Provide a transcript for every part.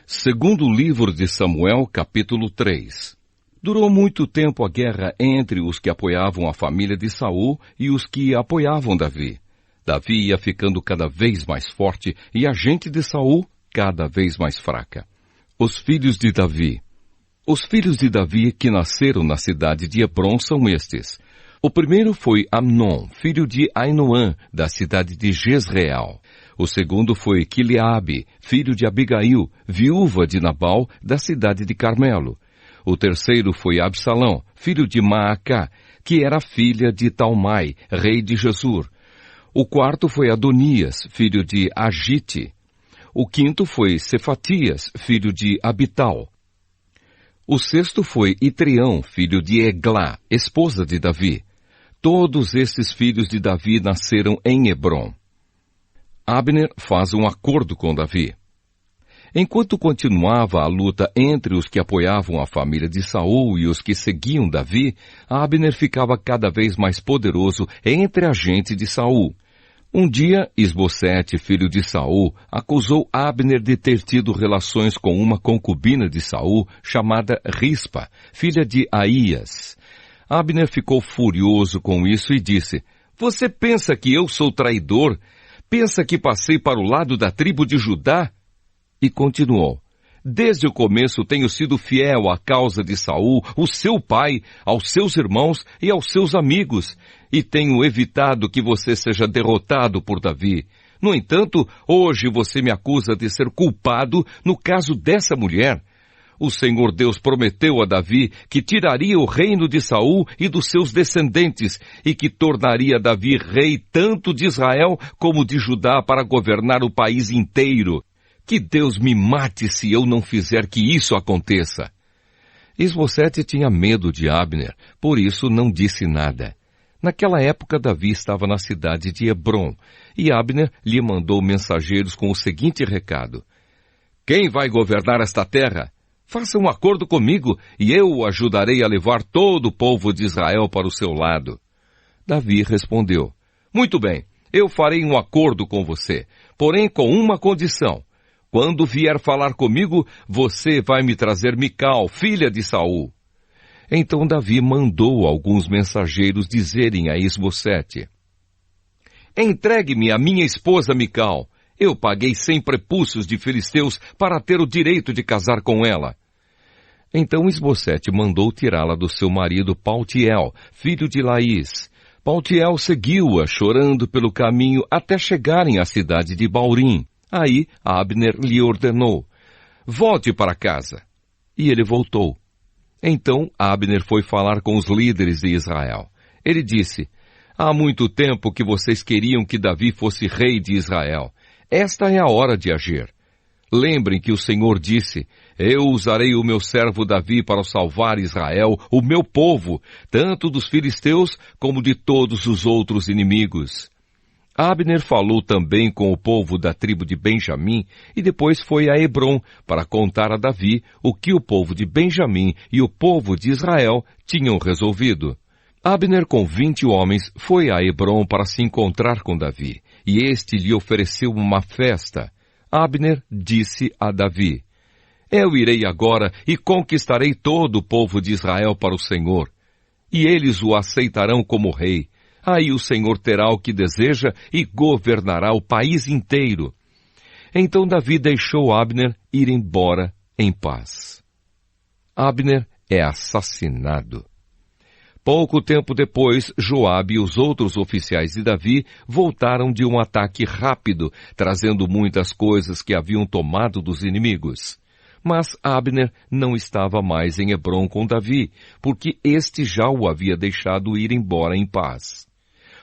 Segundo livro de Samuel, capítulo 3. Durou muito tempo a guerra entre os que apoiavam a família de Saul e os que apoiavam Davi. Davi ia ficando cada vez mais forte e a gente de Saul cada vez mais fraca. Os filhos de Davi. Os filhos de Davi que nasceram na cidade de Hebrom são estes. O primeiro foi Amnon, filho de Ainoã, da cidade de Jezreel. O segundo foi Quileabe, filho de Abigail, viúva de Nabal, da cidade de Carmelo. O terceiro foi Absalão, filho de Maacá, que era filha de Talmai, rei de Gesur. O quarto foi Adonias, filho de Agite. O quinto foi Cefatias, filho de Abital. O sexto foi Itrião, filho de Eglá, esposa de Davi. Todos esses filhos de Davi nasceram em Hebrom. Abner faz um acordo com Davi. Enquanto continuava a luta entre os que apoiavam a família de Saul e os que seguiam Davi, Abner ficava cada vez mais poderoso entre a gente de Saul. Um dia, Isbosete, filho de Saul, acusou Abner de ter tido relações com uma concubina de Saul chamada Rispa, filha de Aías. Abner ficou furioso com isso e disse: "Você pensa que eu sou traidor? Pensa que passei para o lado da tribo de Judá?" E continuou: "Desde o começo tenho sido fiel à causa de Saul, o seu pai, aos seus irmãos e aos seus amigos, e tenho evitado que você seja derrotado por Davi. No entanto, hoje você me acusa de ser culpado no caso dessa mulher. O Senhor Deus prometeu a Davi que tiraria o reino de Saul e dos seus descendentes, e que tornaria Davi rei tanto de Israel como de Judá para governar o país inteiro. Que Deus me mate se eu não fizer que isso aconteça." Isbosete tinha medo de Abner, por isso não disse nada. Naquela época, Davi estava na cidade de Hebrom, e Abner lhe mandou mensageiros com o seguinte recado: "Quem vai governar esta terra? Faça um acordo comigo, e eu o ajudarei a levar todo o povo de Israel para o seu lado." Davi respondeu: "Muito bem, eu farei um acordo com você, porém com uma condição. Quando vier falar comigo, você vai me trazer Mical, filha de Saul." Então Davi mandou alguns mensageiros dizerem a Isbosete: "Entregue-me a minha esposa Mical. Eu paguei 100 prepúcios de filisteus para ter o direito de casar com ela." Então Isbosete mandou tirá-la do seu marido Paltiel, filho de Laís. Paltiel seguiu-a chorando pelo caminho até chegarem à cidade de Baurim. Aí Abner lhe ordenou: "Volte para casa." E ele voltou. Então Abner foi falar com os líderes de Israel. Ele disse: "Há muito tempo que vocês queriam que Davi fosse rei de Israel. Esta é a hora de agir. Lembrem que o Senhor disse: eu usarei o meu servo Davi para salvar Israel, o meu povo, tanto dos filisteus como de todos os outros inimigos." Abner falou também com o povo da tribo de Benjamim e depois foi a Hebrom para contar a Davi o que o povo de Benjamim e o povo de Israel tinham resolvido. Abner, com 20 homens, foi a Hebrom para se encontrar com Davi, e este lhe ofereceu uma festa. Abner disse a Davi: "Eu irei agora e conquistarei todo o povo de Israel para o Senhor, e eles o aceitarão como rei. Aí o Senhor terá o que deseja e governará o país inteiro." Então Davi deixou Abner ir embora em paz. Abner é assassinado. Pouco tempo depois, Joabe e os outros oficiais de Davi voltaram de um ataque rápido, trazendo muitas coisas que haviam tomado dos inimigos. Mas Abner não estava mais em Hebrom com Davi, porque este já o havia deixado ir embora em paz.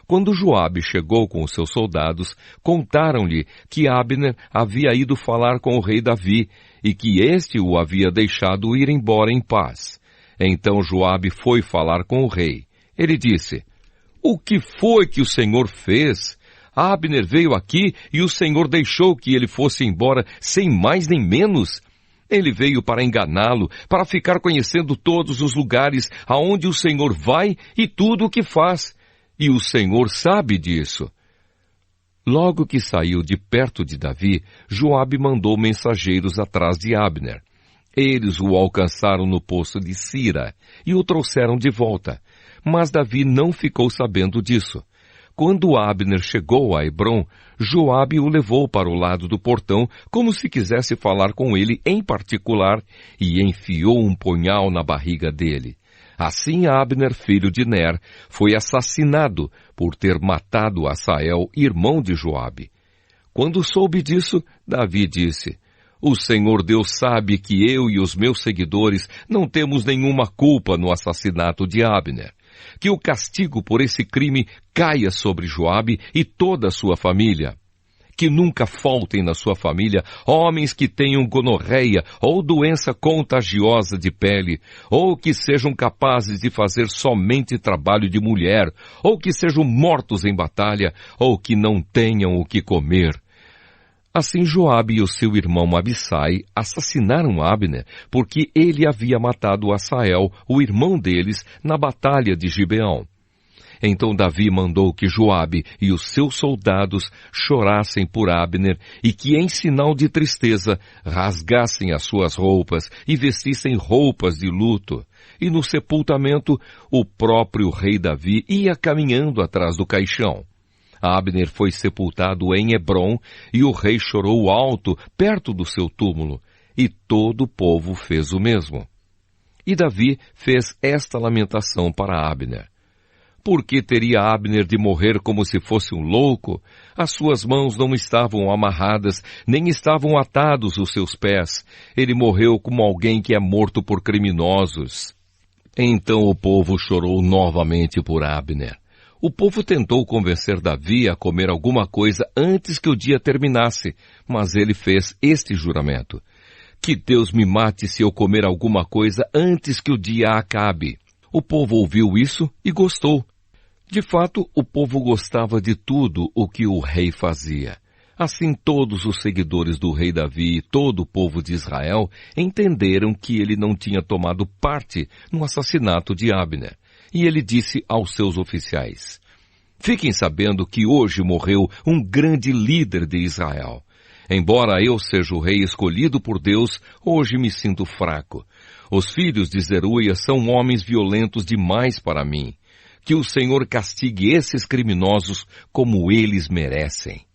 Quando Joabe chegou com os seus soldados, contaram-lhe que Abner havia ido falar com o rei Davi e que este o havia deixado ir embora em paz. Então Joabe foi falar com o rei. Ele disse: "O que foi que o Senhor fez? Abner veio aqui e o Senhor deixou que ele fosse embora sem mais nem menos. Ele veio para enganá-lo, para ficar conhecendo todos os lugares aonde o Senhor vai e tudo o que faz. E o Senhor sabe disso." Logo que saiu de perto de Davi, Joabe mandou mensageiros atrás de Abner. Eles o alcançaram no poço de Sira e o trouxeram de volta. Mas Davi não ficou sabendo disso. Quando Abner chegou a Hebrom, Joabe o levou para o lado do portão, como se quisesse falar com ele em particular, e enfiou um punhal na barriga dele. Assim Abner, filho de Ner, foi assassinado por ter matado Asael, irmão de Joabe. Quando soube disso, Davi disse: "O Senhor Deus sabe que eu e os meus seguidores não temos nenhuma culpa no assassinato de Abner. Que o castigo por esse crime caia sobre Joabe e toda a sua família. Que nunca faltem na sua família homens que tenham gonorreia ou doença contagiosa de pele, ou que sejam capazes de fazer somente trabalho de mulher, ou que sejam mortos em batalha, ou que não tenham o que comer." Assim Joabe e o seu irmão Abissai assassinaram Abner, porque ele havia matado Asael, o irmão deles, na batalha de Gibeão. Então Davi mandou que Joabe e os seus soldados chorassem por Abner e que, em sinal de tristeza, rasgassem as suas roupas e vestissem roupas de luto. E no sepultamento, o próprio rei Davi ia caminhando atrás do caixão. Abner foi sepultado em Hebrom e o rei chorou alto perto do seu túmulo, e todo o povo fez o mesmo. E Davi fez esta lamentação para Abner: "Por que teria Abner de morrer como se fosse um louco? As suas mãos não estavam amarradas, nem estavam atados os seus pés. Ele morreu como alguém que é morto por criminosos." Então o povo chorou novamente por Abner. O povo tentou convencer Davi a comer alguma coisa antes que o dia terminasse, mas ele fez este juramento: "Que Deus me mate se eu comer alguma coisa antes que o dia acabe." O povo ouviu isso e gostou. De fato, o povo gostava de tudo o que o rei fazia. Assim, todos os seguidores do rei Davi e todo o povo de Israel entenderam que ele não tinha tomado parte no assassinato de Abner. E ele disse aos seus oficiais: "Fiquem sabendo que hoje morreu um grande líder de Israel. Embora eu seja o rei escolhido por Deus, hoje me sinto fraco. Os filhos de Zeruia são homens violentos demais para mim. Que o Senhor castigue esses criminosos como eles merecem."